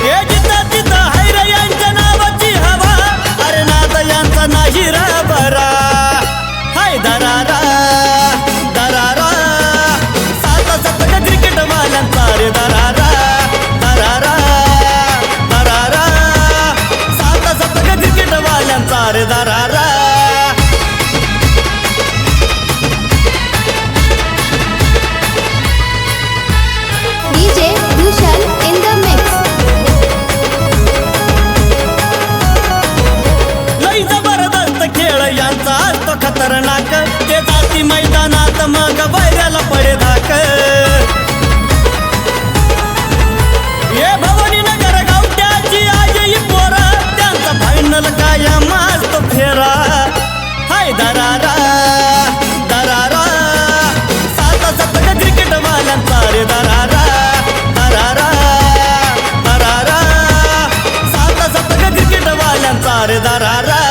हे जिथं तिथं हैर यांच्या नावाची हवा अरे नाद यांचा नाही रा बरा हाय दरारा दरारा सात शतक क्रिकेट वाल्यांचा रे दरारा दरारा दरारा सात शतक क्रिकेट वाल्यांचा रे दरारा खतरनाक ते जाती मैदानात मग बैऱ्याला पडे धाक ये भवानी नगर गावट्याची आजी पोरा त्यांचा फायनल कायम असतो फेरा हाय दरारा दरारा सात शतक क्रिकेट वाल्यांचा रे दरारा दरारा दरारा सात शतक क्रिकेट वाल्यांचा रे दरारा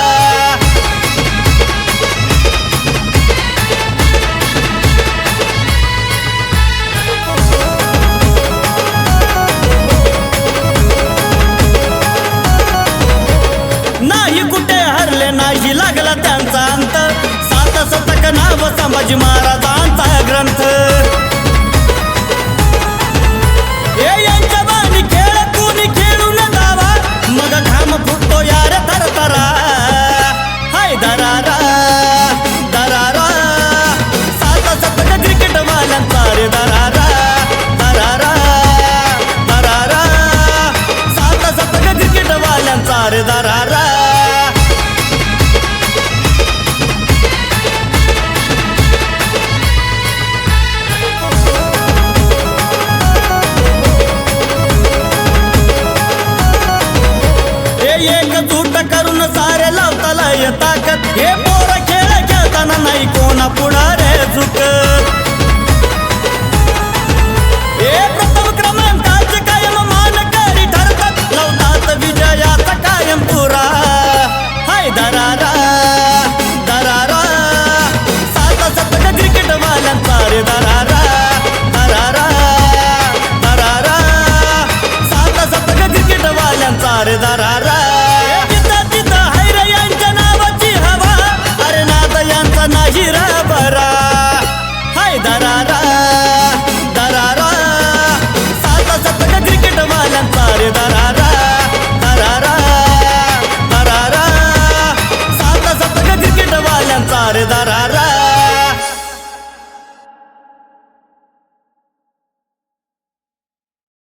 नाही लागला त्यांचा अंत सात शतक नाव संभाजी महाराजांचा ग्रंथ यांच्या बाणी खेळ कुणी खेळून दावा मग घाम फुटतो यार थरथरा हाय दरारा दरारा सात शतक क्रिकेट वाल्यांचा रे दरारा दरारा दरारा सात शतक क्रिकेट वाल्यांचा रे दरारा एकजूट करून सारे लावताला ताकद हे पोर खेळ खेळताना नाही कोणा पुढारे झुकत हे प्रथम क्रमांकाचे कायम मानकरी ठरतात लावतात विजयाचा कायम पुरा हाय दरारा दरारा सात शतक क्रिकेट वाल्यांचा रे दरारा दरारा दरारा सात शतक क्रिकेट वाल्यांचा रे दरारा नाही रा बरा हाय दरारा दरारा सात शतक क्रिकेट वाल्यांचा रे दरारा दरारा दरारा सात शतक क्रिकेट वाल्यांचा रे दरारा